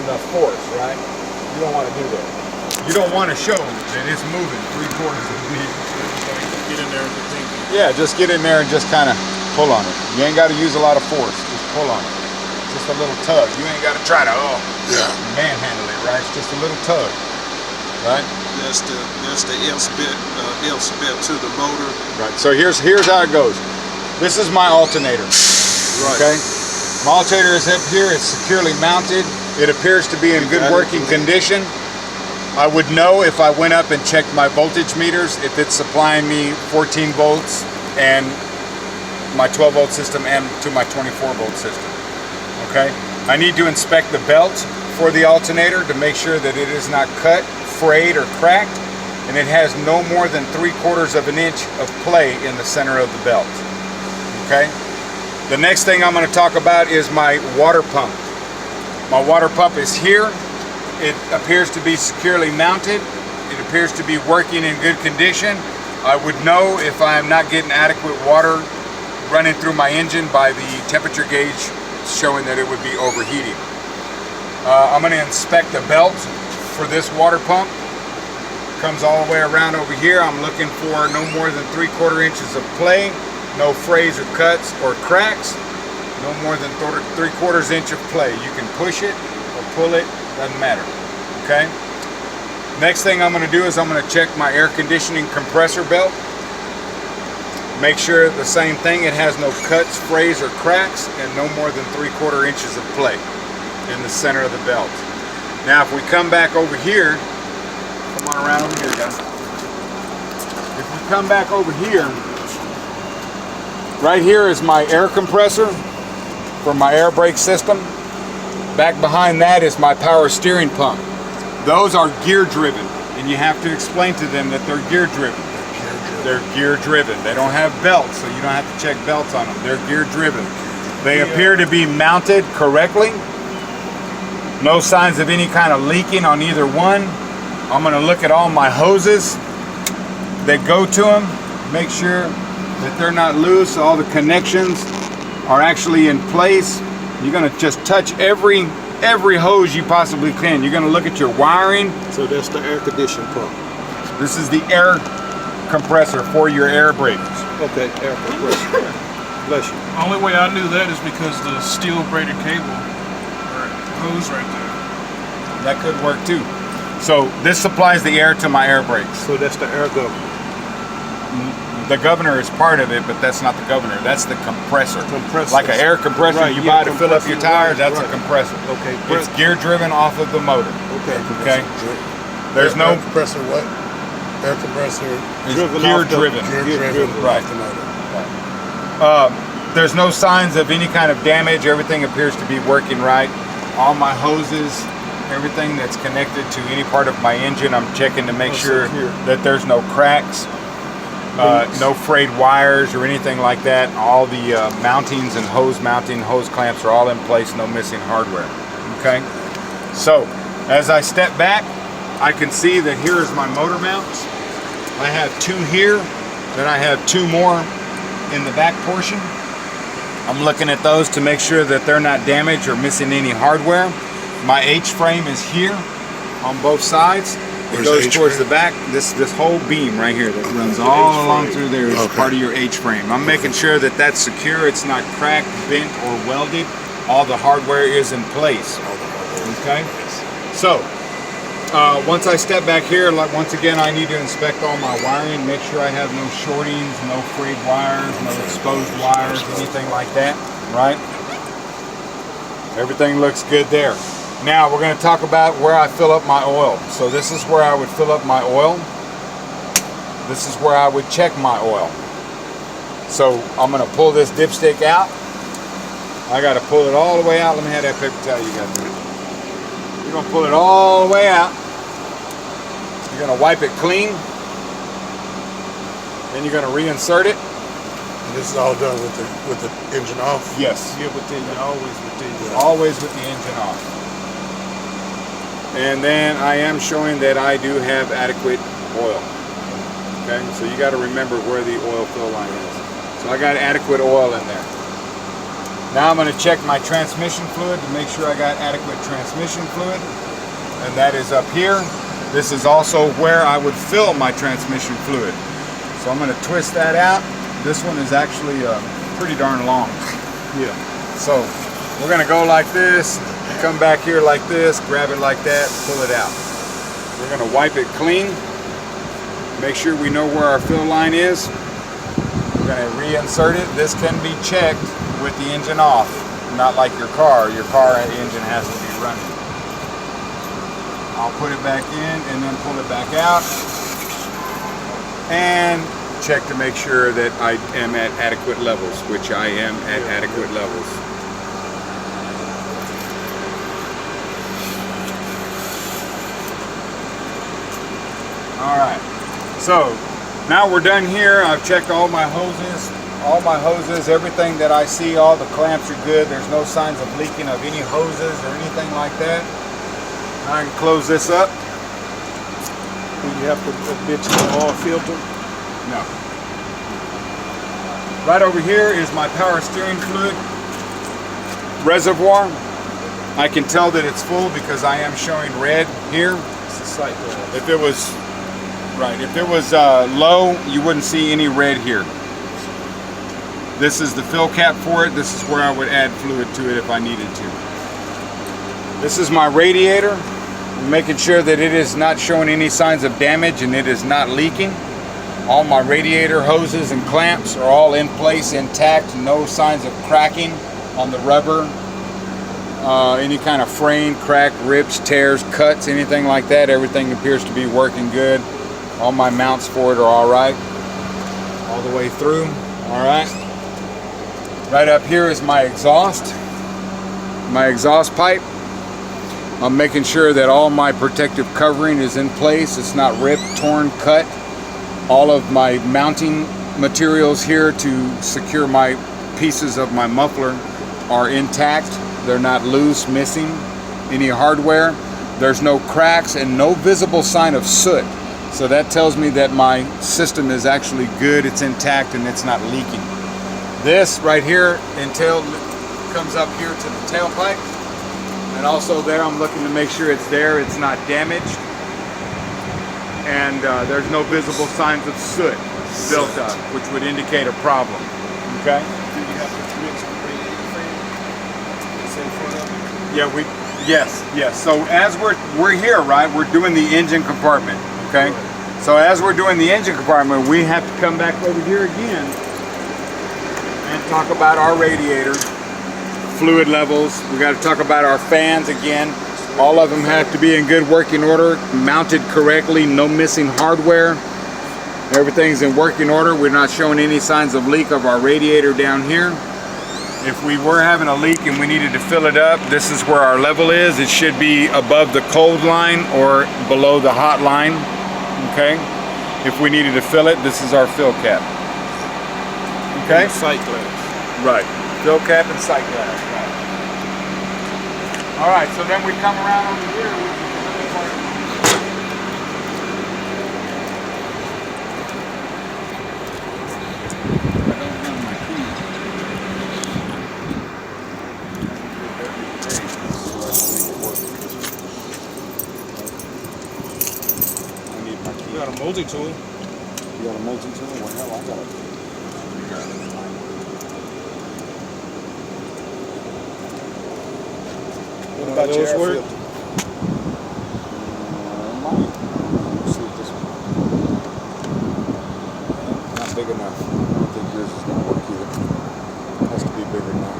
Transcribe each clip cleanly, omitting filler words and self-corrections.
enough force, right? You don't want to do that. You don't want to show that it's moving 3/4 of the inch. Get in there with the thing. Yeah, just get in there and just kind of pull on it. You ain't got to use a lot of force. Just pull on it. Just a little tug. You ain't got to try to manhandle it, right? It's just a little tug, right? That's the else bit to the motor. Right. So here's how it goes. This is my alternator. Right. Okay. My alternator is up here. It's securely mounted. It appears to be in good working condition. I would know if I went up and checked my voltage meters if it's supplying me 14 volts and my 12 volt system and to my 24 volt system. Okay. I need to inspect the belt for the alternator to make sure that it is not cut, frayed, or cracked, and it has no more than 3/4 of an inch of play in the center of the belt. Okay. The next thing I'm going to talk about is my water pump. My water pump is here. It appears to be securely mounted. It appears to be working in good condition. I would know if I am not getting adequate water running through my engine by the temperature gauge showing that it would be overheating. I'm going to inspect the belt for this water pump. Comes all the way around over here. I'm looking for no more than 3/4 inches of play, no frays or cuts or cracks, no more than 3/4 inch of play. You can push it or pull it, doesn't matter. Okay. Next thing I'm going to do is I'm going to check my air conditioning compressor belt. Make sure the same thing, it has no cuts, frays, or cracks, and no more than 3/4 inches of play in the center of the belt. Now, if we come back over here, come on around over here, guys. If we come back over here, right here is my air compressor for my air brake system. Back behind that is my power steering pump. Those are gear driven, and you have to explain to them that they're gear driven. They're gear driven. They don't have belts, so you don't have to check belts on them. They're gear driven. They appear to be mounted correctly. No signs of any kind of leaking on either one. I'm going to look at all my hoses that go to them, make sure that they're not loose. All the connections are actually in place. You're going to just touch every hose you possibly can. You're going to look at your wiring. So that's the air conditioning pump. This is the air compressor for your air brakes. Okay, air compressor. Bless you. The only way I knew that is because the steel braided cable or hose right there. That could work too. So this supplies the air to my air brakes. So that's the air governor. The governor is part of it, but that's not the governor. That's the compressor. Compressor. Like an air compressor Right, you yeah, buy to fill up your tires, right, that's right. a compressor. Okay. It's gear driven off of the motor. Okay. Okay. There's no air compressor. What? Air compressor. it's driven gear off the- driven. Gear driven. Right. Off the motor. There's no signs of any kind of damage. Everything appears to be working right. All my hoses, everything that's connected to any part of my engine, I'm checking to make sure secure. that there's no cracks, no frayed wires or anything like that. All the mountings and hose clamps are all in place, no missing hardware. Okay? So, as I step back, I can see that here is my motor mounts. I have 2 here, then I have 2 more in the back portion. I'm looking at those to make sure that they're not damaged or missing any hardware. My H-frame is here on both sides. It Where's goes the towards the H-frame? back. This whole beam right here that runs all along through there is Okay. part of your H-frame. I'm making sure that that's secure. It's not cracked, bent, or welded. All the hardware is in place. Okay? So, once I step back here, like once again, I need to inspect all my wiring, make sure I have no shortings, no frayed wires, no exposed wires, anything like that, right? Everything looks good there. Now we're going to talk about where I fill up my oil. So this is where I would fill up my oil. This is where I would check my oil. So I'm going to pull this dipstick out. I got to pull it all the way out. Let me have that paper towel you got there. You're going to pull it all the way out. You're going to wipe it clean. Then you're going to reinsert it. And this is all done with the engine off. Yes. Yeah, but then always with the Always with the engine off. And then I am showing that I do have adequate oil. Okay, so you got to remember where the oil fill line is. So I got adequate oil in there. Now I'm going to check my transmission fluid to make sure I got adequate transmission fluid. And that is up here. This is also where I would fill my transmission fluid. So I'm going to twist that out. This one is actually pretty darn long. Yeah. So we're going to go like this, come back here like this, grab it like that, pull it out. We're going to wipe it clean. Make sure we know where our fill line is. We're going to reinsert it. This can be checked with the engine off, not like your car. Your car engine has to be running. I'll put it back in and then pull it back out and check to make sure that I am at adequate levels, which I am at adequate levels. All right, so now we're done here. I've checked all my hoses, everything that I see, all the clamps are good. There's no signs of leaking of any hoses or anything like that. Now I can close this up. Do you have to admit to the oil filter? No. Right over here is my power steering fluid reservoir. I can tell that it's full because I am showing red here. It's a sight glass. If it was low, you wouldn't see any red here. This is the fill cap for it. This is where I would add fluid to it if I needed to. This is my radiator. I'm making sure that it is not showing any signs of damage and it is not leaking. All my radiator hoses and clamps are all in place, intact. No signs of cracking on the rubber. Any kind of fraying, crack, rips, tears, cuts, anything like that. Everything appears to be working good. All my mounts for it are all right. All the way through. All right. Right up here is my exhaust pipe. I'm making sure that all my protective covering is in place. It's not ripped, torn, cut. All of my mounting materials here to secure my pieces of my muffler are intact. They're not loose, missing any hardware. There's no cracks and no visible sign of soot. So that tells me that my system is actually good, it's intact, and it's not leaking. This right here comes up here to the tailpipe. And also there, I'm looking to make sure it's there, it's not damaged. And there's no visible signs of soot built up, which would indicate a problem. Okay? Do you have to commit to the radiator fan? It's in front of it? Yeah, yes. So as we're here, right, we're doing the engine compartment, okay? So as we're doing the engine compartment, we have to come back over here again and talk about our radiator, fluid levels. We got to talk about our fans again. All of them have to be in good working order, mounted correctly, no missing hardware. Everything's in working order. We're not showing any signs of leak of our radiator down here. If we were having a leak and we needed to fill it up, this is where our level is. It should be above the cold line or below the hot line, okay? If we needed to fill it, this is our fill cap, okay? Sight glass. Right, fill cap and sight glass, right. All right, so then we come around over here. You got a multi-tool. You got a multi-tool? Well, hell, I got it. What about your air work? filter? Let's see if this one. Not big enough. I don't think yours is going to work either. It has to be bigger than that.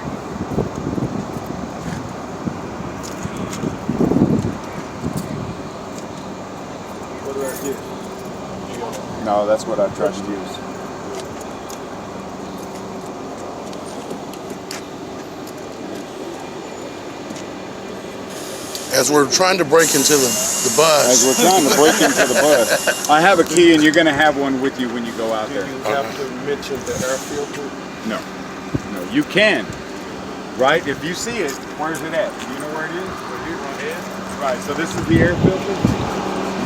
What do I get? No, that's what I tried to use. As we're trying to break into the bus. As we're trying to break into the bus. I have a key and you're going to have one with you when you go out Do there. you have to mention the air filter? No. No, you can. Right? If you see it, where's it at? Do you know where it is? Right here. Right, so this is the air filter.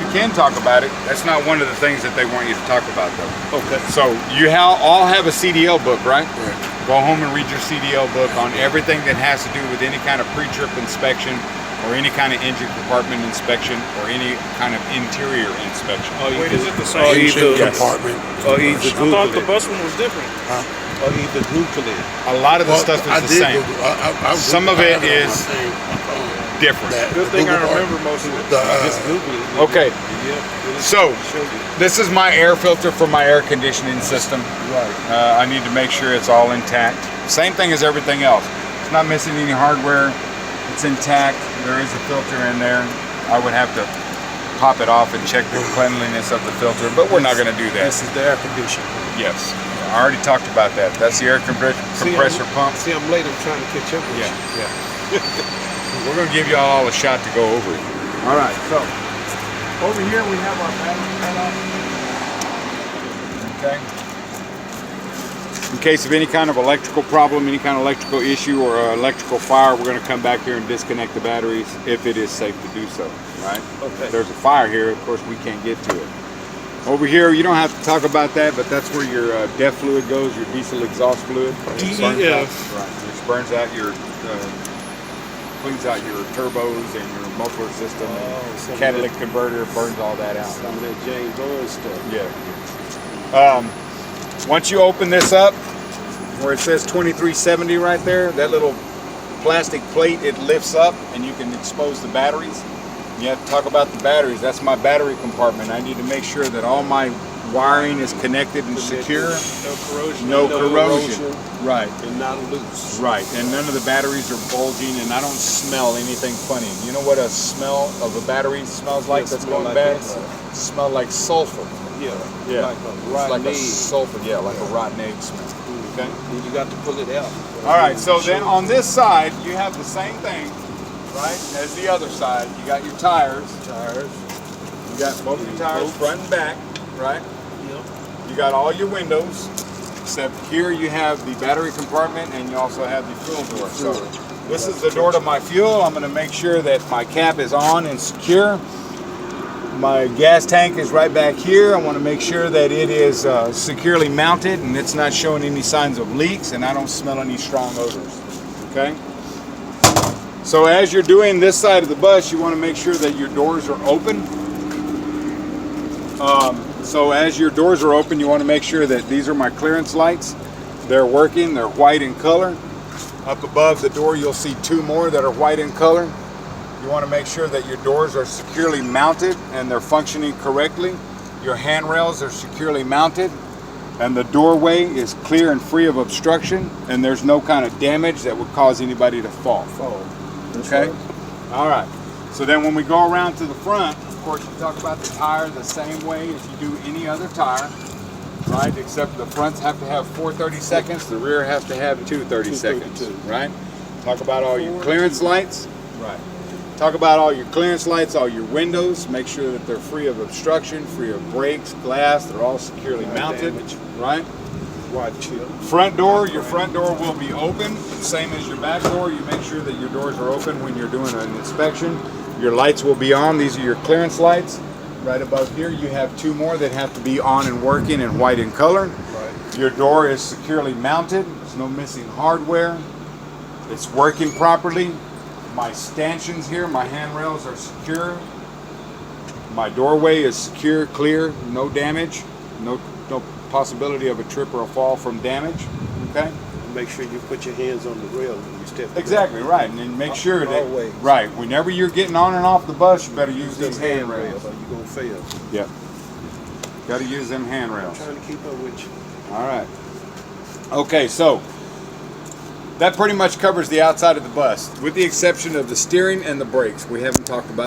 You can talk about it. That's not one of the things that they want you to talk about, though. Okay. So you all have a CDL book, right? Yeah. Go home and read your CDL book on everything that has to do with any kind of pre-trip inspection or any kind of engine compartment inspection or any kind of interior inspection. Wait, is it the Or same? Engine either, compartment. or either I thought Google the it. bus one was different. Or either Google it. A lot of the Well, stuff I is the did same. Google- I Some of Googled- I it have on my is thing, my phone. Different. That- Good the thing I Google part. remember most of it. Just Google it. Okay, Yeah. it'll so show you. this is my air filter for my air conditioning system. Right. I need to make sure it's all intact. Same thing as everything else. It's not missing any hardware. It's intact. There is a filter in there. I would have to pop it off and check the cleanliness of the filter, but we're not going to do that. This is the air conditioner. Yes, I already talked about that. That's the air compressor pump. See, I'm late. I'm trying to catch up with Yeah, you. yeah. We're going to give you all a shot to go over it. All right, so over here we have our battery setup. Okay. In case of any kind of electrical problem, any kind of electrical issue or electrical fire, we're going to come back here and disconnect the batteries if it is safe to do so, right? Okay. If there's a fire here, of course, we can't get to it. Over here, you don't have to talk about that, but that's where your DEF fluid goes, your diesel exhaust fluid. It burns out- DEF. Right, which burns out your, cleans out your turbos and your muffler system, some and of catalytic converter, burns all that out. Some of that James Bond stuff. Yeah. Once you open this up, where it says 2370 right there, that little plastic plate, it lifts up and you can expose the batteries. You have to talk about the batteries. That's my battery compartment. I need to make sure that all my wiring is connected and secure. No corrosion. No corrosion. Right. And not loose. Right, and none of the batteries are bulging, and I don't smell anything funny. You know what a smell of a battery smells like Yeah, that's smell going like bad? what? It smells like sulfur. Yeah. Yeah, Like a it's rotten like a egg. sulfur. Yeah, like a rotten egg smell. Okay. And you got to pull it out. All right. So then on this side, you have the same thing, right, as the other side. You got your tires. Tires. You got both your tires, front and back, right? Yep. You got all your windows, except here you have the battery compartment and you also have the fuel door. So this is the door to my fuel. I'm going to make sure that my cap is on and secure. My gas tank is right back here. I want to make sure that it is securely mounted and it's not showing any signs of leaks and I don't smell any strong odors. Okay? So as you're doing this side of the bus, you want to make sure that your doors are open. So as your doors are open, you want to make sure that these are my clearance lights. They're working, they're white in color. Up above the door, you'll see two more that are white in color. You want to make sure that your doors are securely mounted and they're functioning correctly. Your handrails are securely mounted and the doorway is clear and free of obstruction and there's no kind of damage that would cause anybody to fall. Okay? All right. So then when we go around to the front, of course, you talk about the tire the same way as you do any other tire, right? Except the fronts have to have 4 30-seconds, the rear has to have 2 30-seconds, right? Talk about all your clearance lights. Right. Talk about all your clearance lights, all your windows. Make sure that they're free of obstruction, free of breaks, glass. They're all securely mounted, right? White chip. Front door, your front door will be open, same as your back door. You make sure that your doors are open when you're doing an inspection. Your lights will be on. These are your clearance lights. Right above here, you have two more that have to be on and working and white in color. Right. Your door is securely mounted. There's no missing hardware. It's working properly. My stanchions here, my handrails are secure. My doorway is secure, clear, no damage, no possibility of a trip or a fall from damage. Okay? Make sure you put your hands on the rail when you step. Exactly right, and then make sure that Always. right whenever you're getting on and off the bus, you better use these handrails. Or you gonna fail. Yep. Got to use them handrails. Trying to keep up with you. All right. Okay, so that pretty much covers the outside of the bus, with the exception of the steering and the brakes. We haven't talked about